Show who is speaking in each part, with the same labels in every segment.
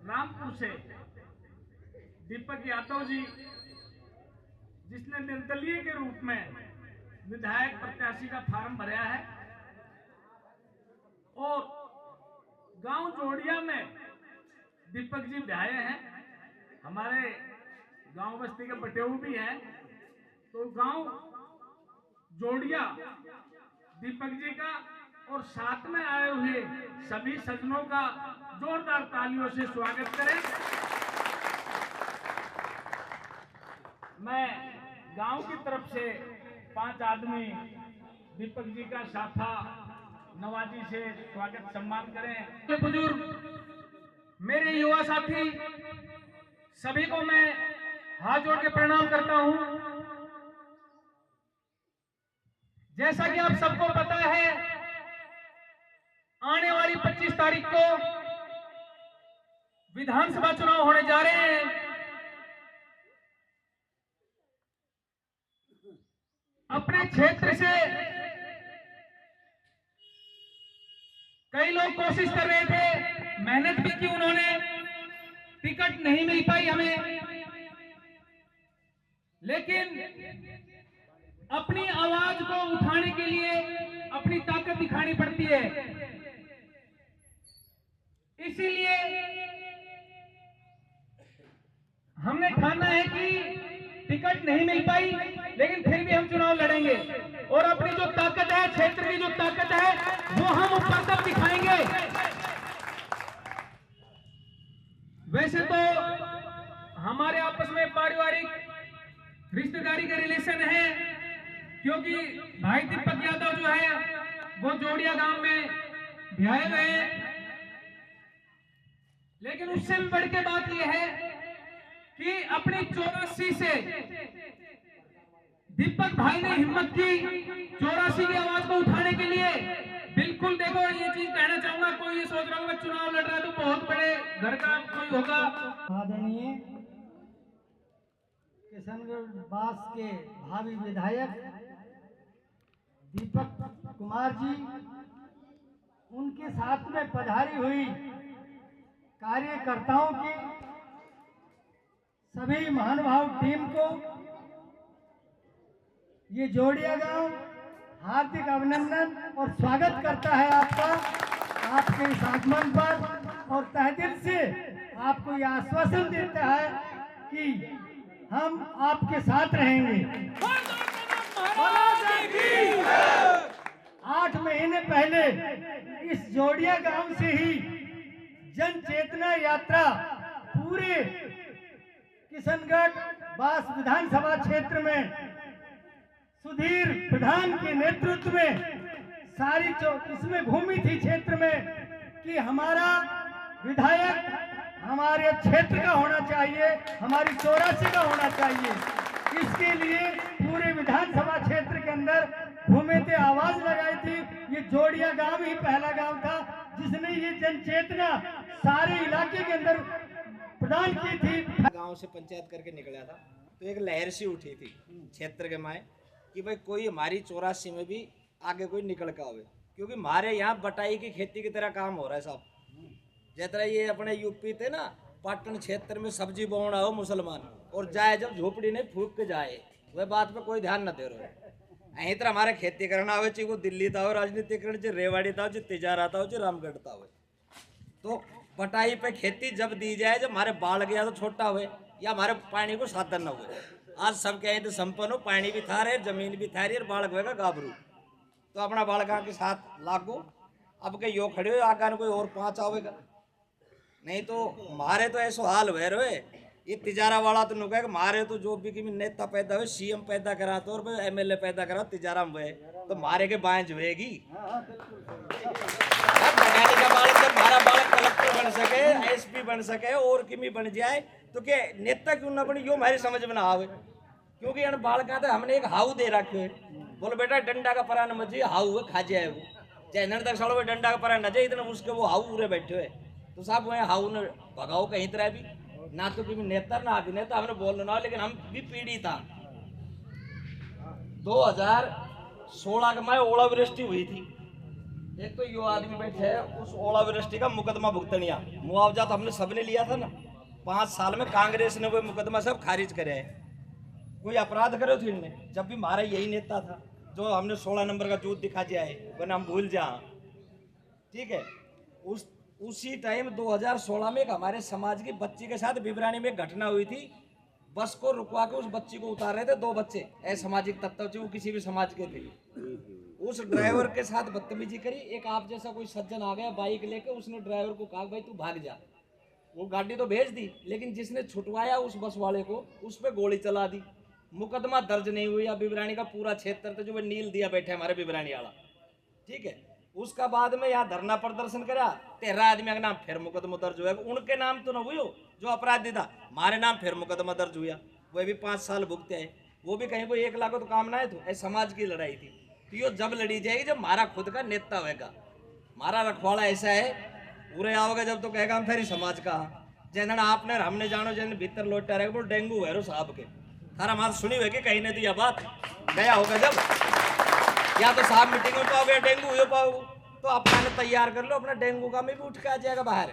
Speaker 1: रामपुर से दीपक यादव जी, जिसने निर्दलीय के रूप में विधायक प्रत्याशी का फार्म भरा है, और गांव जोड़िया में दीपक जी विधायक हैं, हमारे गांव बस्ती के बटेऊ भी हैं। तो गांव जोड़िया दीपक जी का और साथ में आए हुए सभी सज्जनों का जोरदार तालियों से स्वागत करें। मैं गांव की तरफ से 5 आदमी दीपक जी का साफा नवाजी से स्वागत सम्मान करें। बुजुर्ग, मेरे युवा साथी, सभी को मैं हाथ जोड़ के प्रणाम करता हूं। जैसा कि आप सबको पता है, आने वाली 25 तारीख को विधानसभा चुनाव होने जा रहे हैं। अपने क्षेत्र से कई लोग कोशिश कर रहे थे, मेहनत भी की उन्होंने, टिकट नहीं मिल पाई हमें, लेकिन अपनी आवाज को उठाने के लिए अपनी ताकत दिखानी पड़ती है। इसीलिए हमने ठाना है कि टिकट नहीं मिल पाई, लेकिन फिर भी हम चुनाव लड़ेंगे और अपनी जो ताकत है, क्षेत्र की जो ताकत है, वो हम ऊपर तक दिखाएंगे। वैसे तो हमारे आपस में पारिवारिक रिश्तेदारी के रिलेशन है, क्योंकि भाई दीपक यादव जो है वो जोड़िया गांव में ब्याहे हुए हैं। लेकिन उससे भी बढ़ के बात यह है कि अपनी 84 से दीपक भाई ने हिम्मत की 84 की आवाज को उठाने के लिए। बिल्कुल, देखो ये चीज कहना चाहूंगा, कोई ये सोच रहा होगा चुनाव लड़ रहा है तो बहुत बड़े घर का कोई होगा।
Speaker 2: आदरणीय किशनगढ़ बास के भावी विधायक दीपक कुमार जी, उनके साथ में पधारी हुई कार्यकर्ताओं की सभी महानुभाव टीम को ये जोड़िया गांव हार्दिक अभिनंदन और स्वागत करता है आपका, आपके इस आगमन पर, और तहे दिल से आपको यह आश्वासन देता है कि हम आपके साथ रहेंगे। 8 महीने पहले इस जोड़िया गांव से ही जन चेतना यात्रा पूरे किशनगढ़ बास विधानसभा क्षेत्र में सुधीर प्रधान के नेतृत्व में सारी इसमें घूमी थी क्षेत्र में कि हमारा विधायक हमारे क्षेत्र का होना चाहिए, हमारी 84 का होना चाहिए। इसके लिए पूरे विधानसभा क्षेत्र के अंदर घूमे थे, आवाज लगाई थी। ये जोड़िया गांव ही पहला गांव था जिसने ये जन चेतना सारे इलाके के अंदर प्रदान की थी।
Speaker 3: गांव से पंचायत करके निकला था तो एक लहर सी उठी थी क्षेत्र के माए कि भाई कोई हमारी 84 में भी आगे कोई निकल का आवे, क्योंकि हमारे यहाँ बटाई की खेती की तरह काम हो रहा है साहब। जिस तरह ये अपने यूपी थे ना, पाटन क्षेत्र में सब्जी बोना हो मुसलमान और जाए जब झोपड़ी नहीं फूक के जाए, वह बात पे कोई ध्यान न दे रहे। यहीं तरह हमारे खेती करना हो, चाहे वो दिल्ली था हो राजनीति करना, चाहे रेवाड़ी था हो, चाहे तिजारा था हो, चाहे रामगढ़ था हो, तो बटाई पे खेती जब दी जाए, जब हमारे बाढ़ गया तो छोटा हुए या हमारे पानी को साधन न हुए। आज सब कहें तो संपन्न हो, पानी भी था रहे, जमीन भी था रही, और बाढ़ होगा गाभरू, तो अपना बालका के साथ लागो। अब के यो खड़े हो, आगा कोई और 5 आवेगा नहीं, तो मारे तो ऐसा हाल हुए रहे। ये तिजारा वाला तो नुका है, मारे तो जो भी कि नेता पैदा हुए, सीएम पैदा करा तो और एमएलए पैदा करा तिजारा में हुए, तो मारे के बाएं जुएगी। का बालक जब हमारा बालक कलेक्टर बन सके, एसपी बन सके और किमी बन जाए, तो क्या नेता क्यों ना बने, यो हमारी समझ में ना आवे। क्योंकि इन बालका तो हमने एक हाउ दे रखे है, बोलो बेटा डंडा का परा न मजे, हाउ खा जाए वो, चाहे नर तक सड़ो डंडा का परा न जाए, इतना उसके वो हाउ पूरे बैठे हुए, तो साहब वह हाउ ने भगाओ कहीं तरह भी ना, तो कि नेता ना अभिनेता हमने बोलना ना, लेकिन हम भी पीढ़ी था। 2016 में ओलावृष्टि हुई थी, एक तो यो आदमी बैठे है उस ओलावृष्टि का मुकदमा भुगतनिया, मुआवजा तो हमने सबने लिया था ना। 5 साल में कांग्रेस ने वो मुकदमा सब खारिज करे है। कोई अपराध करे थे इनने, जब भी हमारा यही नेता था जो हमने 16 नंबर का जूत दिखा दिया है, वरना हम भूल जा। ठीक है, उसी टाइम 2016 में एक हमारे समाज की बच्ची के साथ बिबरानी में एक घटना हुई थी। बस को रुकवा के उस बच्ची को उतार रहे थे 2 बच्चे असामाजिक तत्व थे, वो किसी भी समाज के थे। उस ड्राइवर के साथ बदतमीजी करी। एक आप जैसा कोई सज्जन आ गया बाइक लेके, उसने ड्राइवर को कहा भाई तू भाग जा। वो गाड़ी तो भेज दी, लेकिन जिसने छुटवाया उस बस वाले को, उस पर गोली चला दी। मुकदमा दर्ज नहीं हुई। अब बिबरानी का पूरा क्षेत्र तो जो वो नील दिया बैठे हमारे बिबरानी वाला, ठीक है। उसका बाद में यहाँ धरना प्रदर्शन करा, 13 आदमी का नाम फिर मुकदमा दर्ज हुआ। उनके नाम तो न हुई जो अपराधी था, हमारे नाम फिर मुकदमा दर्ज हुआ। वो भी 5 साल भुगते हैं। वो भी कहीं को 1 लाख तो काम ना है। तो समाज की लड़ाई थी, तो ये जब लड़ी जाएगी जब हमारा खुद का नेता होगा। हमारा रखवाड़ा ऐसा है, पूरे आओगे जब तो कहेगा हम फिर समाज का। जैन आपने हमने जानो जैन भीतर लौटा रहेगा, वो डेंगू है साहब के थारा हमारा सुनी हुई कि कहीं ने दिया बात गया होगा जब, या तो साहब मीटिंग में पाओगे डेंगू हो पाओगे, तो अपना ने तैयार कर लो अपना डेंगू का। मैं भी उठ के आ जाएगा बाहर,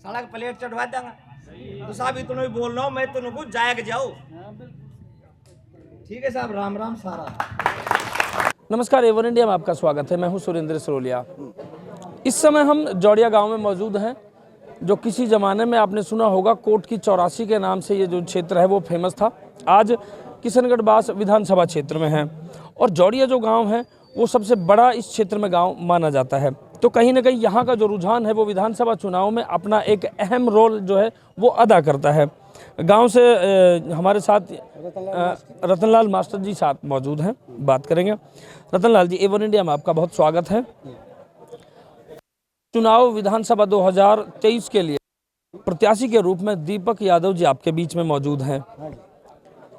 Speaker 3: सड़क प्लेट चढ़वा देंगे। तो साहब इतना ही बोल रहा हूँ मैं, तो कुछ जाएगा जाओ। ठीक है साहब, राम राम सारा।
Speaker 4: नमस्कार, एवन इंडिया में आपका स्वागत है। मैं हूं सुरेंद्र सरोलिया। इस समय हम जौड़िया गांव में मौजूद हैं, जो किसी ज़माने में आपने सुना होगा कोट की 84 के नाम से ये जो क्षेत्र है वो फेमस था। आज किशनगढ़ बास विधानसभा क्षेत्र में है, और जौड़िया जो गांव है वो सबसे बड़ा इस क्षेत्र में गांव माना जाता है। तो कहीं ना कहीं यहाँ का जो रुझान है वो विधानसभा चुनाव में अपना एक अहम रोल जो है वो अदा करता है। गांव से हमारे साथ रतनलाल मास्टर जी साथ मौजूद हैं, बात करेंगे। रतनलाल जी, एवन इंडिया में आपका बहुत स्वागत है। चुनाव विधानसभा 2023 के लिए प्रत्याशी के रूप में दीपक यादव जी आपके बीच में मौजूद हैं।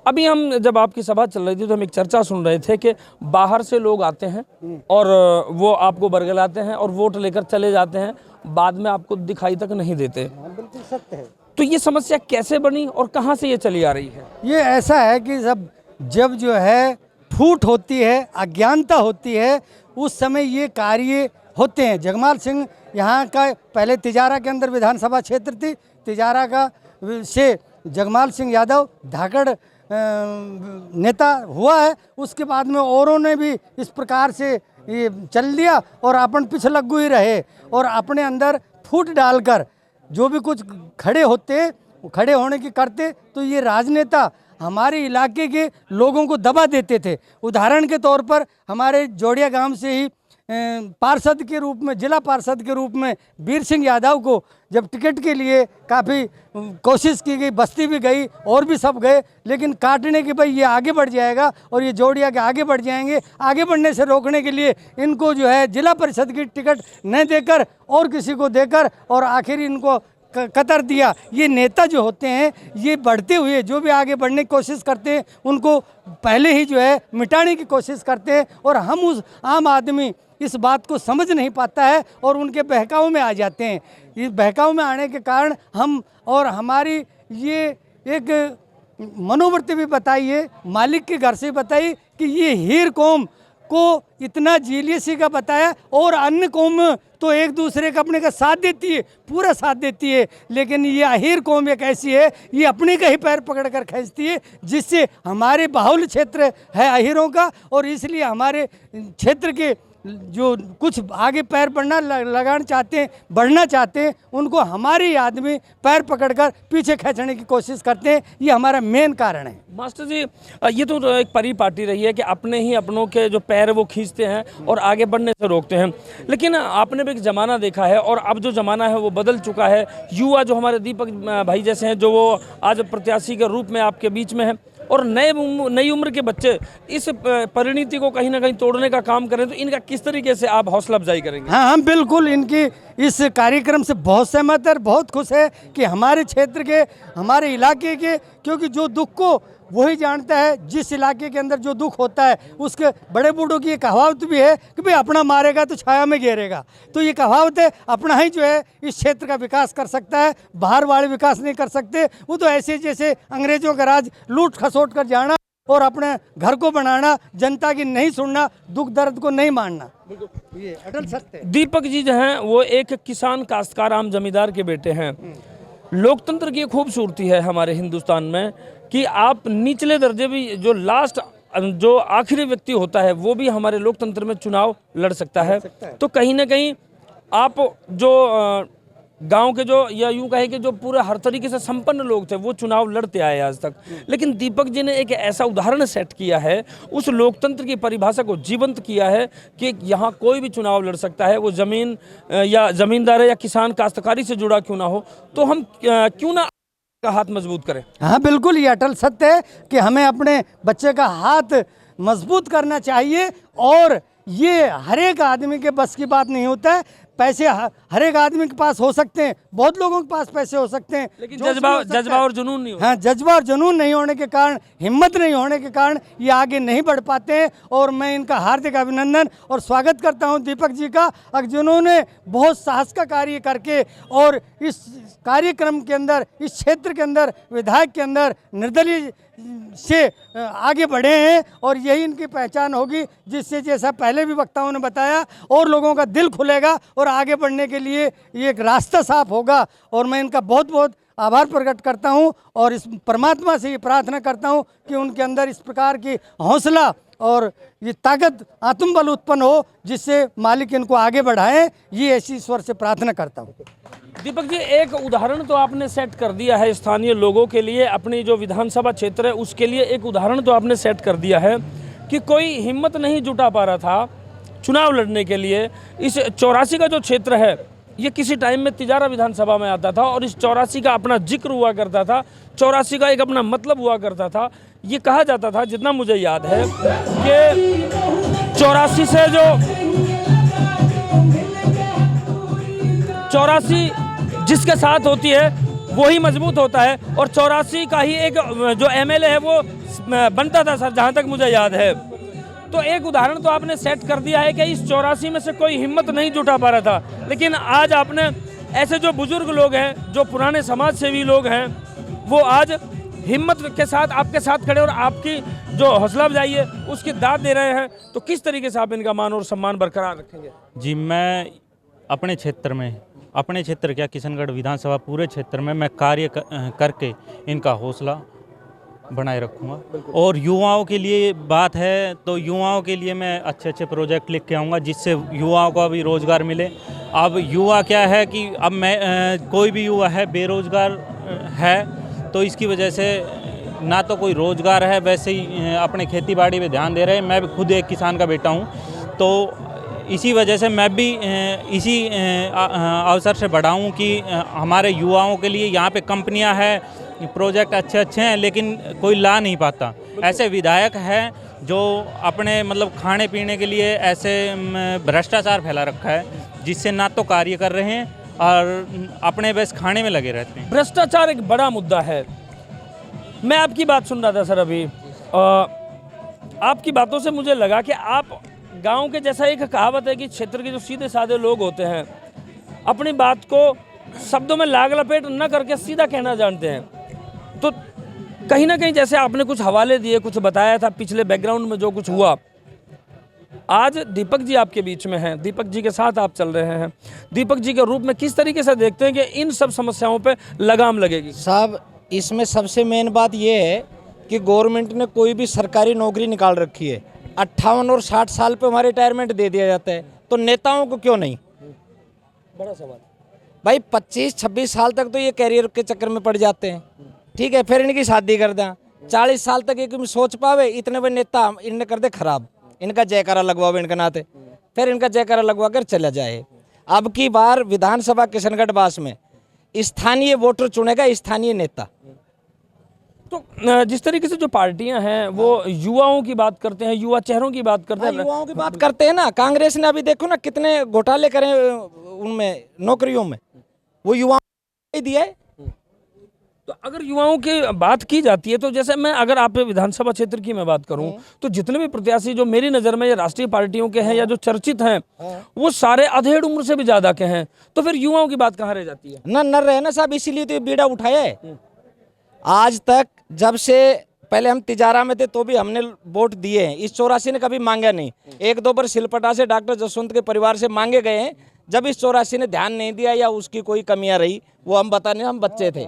Speaker 4: अभी हम जब आपकी सभा चल रही थी तो हम एक चर्चा सुन रहे थे कि बाहर से लोग आते हैं और वो आपको बरगलाते हैं और वोट लेकर चले जाते हैं, बाद में आपको दिखाई तक नहीं देते।
Speaker 2: बिल्कुल सत्य है।
Speaker 4: तो ये समस्या कैसे बनी और कहाँ से ये चली आ रही है?
Speaker 2: ये ऐसा है कि जब जो है फूट होती है, अज्ञानता होती है, उस समय ये कार्य होते हैं। जगमाल सिंह यहाँ का पहले तिजारा के अंदर विधानसभा क्षेत्र थी, तिजारा का से जगमाल सिंह यादव धाकड़ नेता हुआ है। उसके बाद में औरों ने भी इस प्रकार से ये चल लिया और अपन पिछलग्गू ही रहे, और अपने अंदर फूट डालकर जो भी कुछ खड़े होते, खड़े होने की करते, तो ये राजनेता हमारे इलाके के लोगों को दबा देते थे। उदाहरण के तौर पर हमारे जौड़िया गांव से ही पार्षद के रूप में, जिला पार्षद के रूप में वीर सिंह यादव को जब टिकट के लिए काफ़ी कोशिश की गई, बस्ती भी गई और भी सब गए, लेकिन काटने के भाई ये आगे बढ़ जाएगा और ये जौड़िया के आगे बढ़ जाएंगे, आगे बढ़ने से रोकने के लिए इनको जो है जिला परिषद की टिकट न देकर और किसी को देकर और आखिर इनको कतर दिया। ये नेता जो होते हैं ये बढ़ते हुए जो भी आगे बढ़ने की कोशिश करते हैं उनको पहले ही जो है मिटाने की कोशिश करते हैं, और हम उस आम आदमी इस बात को समझ नहीं पाता है और उनके बहकाव में आ जाते हैं। इस बहकाव में आने के कारण हम और हमारी ये एक मनोवृत्ति भी बताइए, मालिक के घर से बताई कि ये हीर कौम को इतना जीलियसी का बताया, और अन्य कौम तो एक दूसरे का अपने का साथ देती है, पूरा साथ देती है, लेकिन ये अहीर कौम एक ऐसी है, ये अपने का ही पैर पकड़कर खींचती है, जिससे हमारे बाहुल्य क्षेत्र है अहीरों का, और इसलिए हमारे क्षेत्र के जो कुछ आगे पैर लगाना चाहते हैं, बढ़ना चाहते हैं, उनको हमारे ही आदमी पैर पकड़कर पीछे खींचने की कोशिश करते हैं। ये हमारा मेन कारण है।
Speaker 4: मास्टर जी, ये तो एक परिपाटी रही है कि अपने ही अपनों के जो पैर वो खींचते हैं और आगे बढ़ने से रोकते हैं, लेकिन आपने भी एक ज़माना देखा है और अब जो ज़माना है वो बदल चुका है। युवा जो हमारे दीपक भाई जैसे हैं, जो वो आज प्रत्याशी के रूप में आपके बीच में हैं, और नई उम्र के बच्चे इस परिणति को कहीं ना कहीं तोड़ने का काम करें, तो इनका किस तरीके से आप हौसला अफजाई करेंगे?
Speaker 2: हाँ, हम बिल्कुल इनकी इस कार्यक्रम से बहुत सहमत है, बहुत खुश है कि हमारे क्षेत्र के, हमारे इलाके के, क्योंकि जो दुख को वही जानता है, जिस इलाके के अंदर जो दुख होता है उसके बड़े बूढ़ों की एक कहावत भी है कि भाई अपना मारेगा तो छाया में घेरेगा। तो ये कहावत है, अपना ही जो है इस क्षेत्र का विकास कर सकता है, बाहर वाले विकास नहीं कर सकते। वो तो ऐसे जैसे अंग्रेजों का राज लूट खसोट कर जाना और अपने घर को बनाना, जनता की नहीं सुनना, दुख दर्द को नहीं मानना, ये अटल सत्य है।
Speaker 4: दीपक जी जो हैं वो एक किसान काश्तकार आम जमींदार के बेटे हैं। लोकतंत्र की खूबसूरती है हमारे हिंदुस्तान में कि आप निचले दर्जे भी जो आखिरी व्यक्ति होता है वो भी हमारे लोकतंत्र में चुनाव लड़ सकता है। तो कहीं ना कहीं आप जो गांव के जो या यूं कहे कि जो पूरे हर तरीके से संपन्न लोग थे वो चुनाव लड़ते आए आज तक, लेकिन दीपक जी ने एक ऐसा उदाहरण सेट किया है, उस लोकतंत्र की परिभाषा को जीवंत किया है कि यहाँ कोई भी चुनाव लड़ सकता है, वो जमीन या जमींदार या किसान काश्तकारी से जुड़ा क्यों ना हो। तो हम क्यों ना का हाथ मजबूत करें।
Speaker 2: हाँ बिल्कुल, ये अटल सत्य है कि हमें अपने बच्चे का हाथ मजबूत करना चाहिए, और ये हर एक आदमी के बस की बात नहीं होता है। पैसे हर एक आदमी के पास हो सकते हैं, बहुत लोगों के पास पैसे हो सकते हैं,
Speaker 4: लेकिन जज्बा और जुनून नहीं होता।
Speaker 2: हाँ, जज्बा और जुनून नहीं होने के कारण, हिम्मत नहीं होने के कारण ये आगे नहीं बढ़ पाते हैं। और मैं इनका हार्दिक अभिनंदन और स्वागत करता हूं दीपक जी का, जिन्होंने बहुत साहस का कार्य करके और इस कार्यक्रम के अंदर, इस क्षेत्र के अंदर, विधायक के अंदर निर्दलीय से आगे बढ़े हैं। और यही इनकी पहचान होगी, जिससे जैसा पहले भी वक्ताओं ने बताया, और लोगों का दिल खुलेगा और आगे बढ़ने के लिए ये एक रास्ता साफ होगा। और मैं इनका बहुत बहुत आभार प्रकट करता हूं, और इस परमात्मा से ये प्रार्थना करता हूं कि उनके अंदर इस प्रकार की हौसला और ये ताकत, आत्मबल उत्पन्न हो, जिससे मालिक इनको आगे बढ़ाएं। ये ऐसी ईश्वर से प्रार्थना करता हूँ।
Speaker 4: दीपक जी, एक उदाहरण तो आपने सेट कर दिया है स्थानीय लोगों के लिए, अपनी जो विधानसभा क्षेत्र है उसके लिए एक उदाहरण तो आपने सेट कर दिया है कि कोई हिम्मत नहीं जुटा पा रहा था चुनाव लड़ने के लिए। इस 84 का जो क्षेत्र है ये किसी टाइम में तिजारा विधानसभा में आता था, और इस 84 का अपना जिक्र हुआ करता था, 84 का एक अपना मतलब हुआ करता था। ये कहा जाता था, जितना मुझे याद है, कि 84 से जो 84 जिसके साथ होती है वही मजबूत होता है, और 84 का ही एक जो एमएलए है वो बनता था सर, जहाँ तक मुझे याद है। तो एक उदाहरण तो आपने सेट कर दिया है कि इस 84 में से कोई हिम्मत नहीं जुटा पा रहा था, लेकिन आज आपने ऐसे जो बुजुर्ग लोग हैं, जो पुराने समाज सेवी लोग हैं, वो आज हिम्मत के साथ आपके साथ खड़े और आपकी जो हौसला अफजाई है उसकी दाद दे रहे हैं। तो किस तरीके से आप इनका मान और सम्मान बरकरार रखेंगे?
Speaker 5: जी, मैं अपने क्षेत्र क्या, किशनगढ़ विधानसभा पूरे क्षेत्र में मैं कार्य करके इनका हौसला बनाए रखूँगा। और युवाओं के लिए बात है तो युवाओं के लिए मैं अच्छे अच्छे प्रोजेक्ट लिख के आऊँगा, जिससे युवाओं को भी रोज़गार मिले। अब युवा क्या है कि अब मैं कोई भी युवा है बेरोज़गार है, तो इसकी वजह से ना तो कोई रोज़गार है, वैसे ही अपने खेती बाड़ी पे ध्यान दे रहे हैं। मैं भी खुद एक किसान का बेटा हूँ, तो इसी वजह से मैं भी इसी अवसर से बढ़ा हूँ कि हमारे युवाओं के लिए यहाँ पे कंपनियाँ हैं, प्रोजेक्ट अच्छे अच्छे हैं, लेकिन कोई ला नहीं पाता। ऐसे विधायक हैं जो अपने मतलब खाने पीने के लिए ऐसे भ्रष्टाचार फैला रखा है, जिससे ना तो कार्य कर रहे हैं और अपने बस खाने में लगे रहते हैं।
Speaker 4: भ्रष्टाचार एक बड़ा मुद्दा है। मैं आपकी बात सुन रहा था सर अभी, आपकी बातों से मुझे लगा कि आप गांव के, जैसा एक कहावत है कि क्षेत्र के जो सीधे साधे लोग होते हैं अपनी बात को शब्दों में लाग लपेट न करके सीधा कहना जानते हैं। तो कहीं ना कहीं जैसे आपने कुछ हवाले दिए, कुछ बताया था पिछले बैकग्राउंड में जो कुछ हुआ, आज दीपक जी आपके बीच में हैं, दीपक जी के साथ आप चल रहे हैं। दीपक जी के रूप में किस तरीके से देखते हैं कि इन सब समस्याओं पे लगाम लगेगी?
Speaker 3: साहब, इसमें सबसे मेन बात यह है कि गवर्नमेंट ने कोई भी सरकारी नौकरी निकाल रखी है, 58 और 60 साल पे हमारे रिटायरमेंट दे दिया जाता है, तो नेताओं को क्यों नहीं?
Speaker 4: बड़ा सवाल
Speaker 3: भाई, 25-26 साल तक तो ये कैरियर के चक्कर में पड़ जाते हैं, ठीक है, फिर इनकी शादी कर दें। 40 साल तक एक सोच पावे, इतने बड़े नेता इनने कर दे खराब, इनका जयकारा लगवावे इनके नाते, फिर इनका जयकारा लगवा कर चला जाए। अब की बार विधानसभा किशनगढ़ बास में स्थानीय वोटर चुनेगा स्थानीय नेता।
Speaker 4: तो जिस तरीके से जो पार्टियां हैं वो युवाओं की बात करते हैं, युवा चेहरों की बात करते हैं,
Speaker 3: युवाओं की बात करते हैं ना। कांग्रेस ने अभी देखो ना कितने घोटाले करे उनमें, नौकरियों में, वो युवाओं को दिया है।
Speaker 4: तो अगर युवाओं की बात की जाती है, तो जैसे मैं अगर आप विधानसभा क्षेत्र की मैं बात करूं, तो जितने भी प्रत्याशी जो मेरी नज़र में ये राष्ट्रीय पार्टियों के हैं या जो चर्चित हैं, वो सारे अधेड़ उम्र से भी ज़्यादा के हैं। तो फिर युवाओं की बात कहाँ रह जाती है?
Speaker 3: न रहे ना साहब, इसीलिए तो ये बीड़ा उठाया है। आज तक जब से पहले हम तिजारा में थे तो भी हमने वोट दिए हैं, इस 84 ने कभी मांगा नहीं। एक दो बार सिलपटा से डॉक्टर जसवंत के परिवार से मांगे गए हैं, जब इस 84 ने ध्यान नहीं दिया या उसकी कोई कमियां रही वो हम बता नहीं, हम बच्चे थे।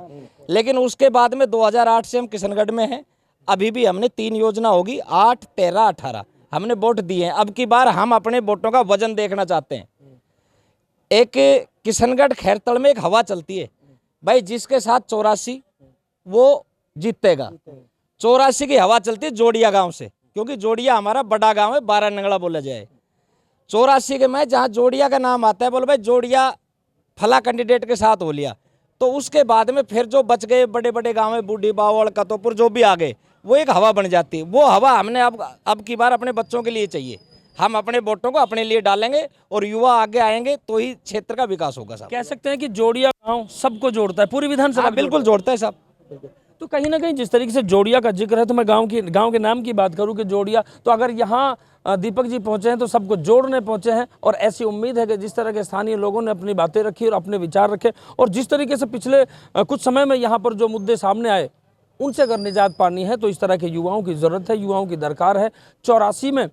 Speaker 3: लेकिन उसके बाद में 2008 से हम किशनगढ़ में हैं। अभी भी हमने 3 योजना होगी, 8, 13, 18 हमने वोट दिए हैं। अब की बार हम अपने वोटों का वजन देखना चाहते हैं। एक किशनगढ़ खैरतल में एक हवा चलती है भाई, जिसके साथ 84 वो जीतेगा। 84 की हवा चलती है जोड़िया गांव से, क्योंकि जोड़िया हमारा बड़ा गांव है, 12 नंगला बोला जाए। 84 के में जहाँ जोड़िया का नाम आता है, बोलो भाई जोड़िया फला कैंडिडेट के साथ हो लिया, तो उसके बाद में फिर जो बच गए बड़े बड़े गांव में, बूढ़ी बावड़, कतोपुर, जो भी आ गए, वो एक हवा बन जाती है। वो हवा हमने अब की बार अपने बच्चों के लिए चाहिए। हम अपने वोटों को अपने लिए डालेंगे और युवा आगे आएंगे तो ही क्षेत्र का विकास होगा साहब।
Speaker 4: कह सकते हैं कि जोड़िया गांव सबको जोड़ता है, पूरी विधानसभा को
Speaker 3: बिल्कुल जोड़ता है साहब।
Speaker 4: तो कहीं ना कहीं जिस तरीके से जोड़िया का जिक्र है, तो मैं गांव के नाम की बात करूं कि जोड़िया, तो अगर यहाँ दीपक जी पहुंचे हैं तो सबको जोड़ने पहुंचे हैं। और ऐसी उम्मीद है कि जिस तरह के स्थानीय लोगों ने अपनी बातें रखी और अपने विचार रखे, और जिस तरीके से पिछले कुछ समय में यहाँ पर जो मुद्दे सामने आए उनसे अगर निजात पानी है, तो इस तरह के युवाओं की ज़रूरत है, युवाओं की दरकार है। 84 में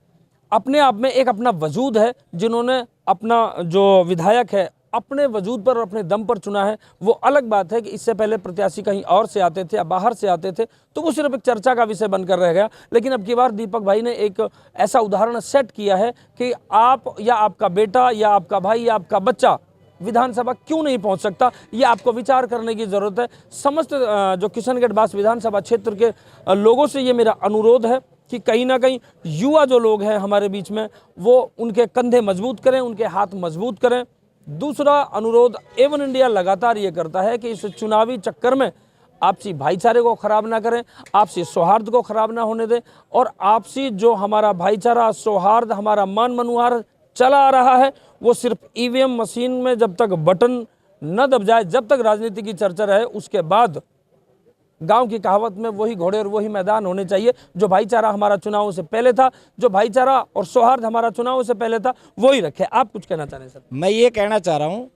Speaker 4: अपने आप में एक अपना वजूद है, जिन्होंने अपना जो विधायक है अपने वजूद पर और अपने दम पर चुना है। वो अलग बात है कि इससे पहले प्रत्याशी कहीं और से आते थे या बाहर से आते थे, तो वो सिर्फ एक चर्चा का विषय बनकर रह गया। लेकिन अब की बार दीपक भाई ने एक ऐसा उदाहरण सेट किया है कि आप या आपका बेटा या आपका भाई या आपका बच्चा विधानसभा क्यों नहीं पहुंच सकता, ये आपको विचार करने की ज़रूरत है। समस्त जो किशनगढ़ बास विधानसभा क्षेत्र के लोगों से ये मेरा अनुरोध है कि कहीं ना कहीं युवा जो लोग हैं हमारे बीच में, वो उनके कंधे मजबूत करें, उनके हाथ मजबूत करें। दूसरा अनुरोध एवन इंडिया लगातार ये करता है कि इस चुनावी चक्कर में आपसी भाईचारे को खराब ना करें, आपसी सौहार्द को खराब ना होने दें, और आपसी जो हमारा भाईचारा, सौहार्द, हमारा मान मनुहार चला आ रहा है, वो सिर्फ ईवीएम मशीन में जब तक बटन न दब जाए, जब तक राजनीति की चर्चा रहे, उसके बाद गांव की कहावत में वही घोड़े और वही मैदान होने चाहिए। जो भाईचारा हमारा चुनावों से पहले था, जो भाईचारा और सौहार्द हमारा चुनावों से पहले था, वही रखे। आप कुछ कहना चाह रहे हैं सर?
Speaker 3: मैं ये कहना चाह रहा हूँ,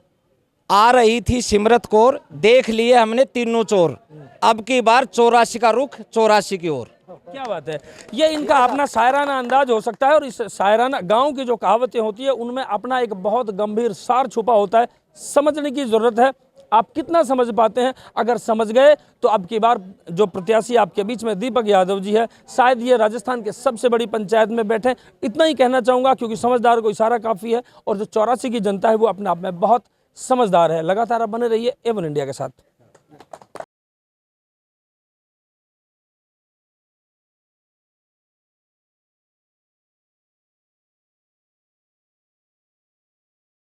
Speaker 3: आ रही थी सिमरत कौर, देख लिए हमने तीनों चोर, अब की बार 84 का रुख 84 की ओर।
Speaker 4: क्या बात है, ये इनका अपना शायराना अंदाज हो सकता है। और इस शायराना गांव की जो कहावतें होती है उनमें अपना एक बहुत गंभीर सार छुपा होता है। समझने की जरूरत है, आप कितना समझ पाते हैं। अगर समझ गए तो अब की बार जो प्रत्याशी आपके बीच में दीपक यादव जी है, शायद ये राजस्थान के सबसे बड़ी पंचायत में बैठे। इतना ही कहना चाहूँगा, क्योंकि समझदार को इशारा काफ़ी है, और जो 84 की जनता है वो अपने आप में बहुत समझदार है। लगातार आप बने रहिए एवन इंडिया के साथ।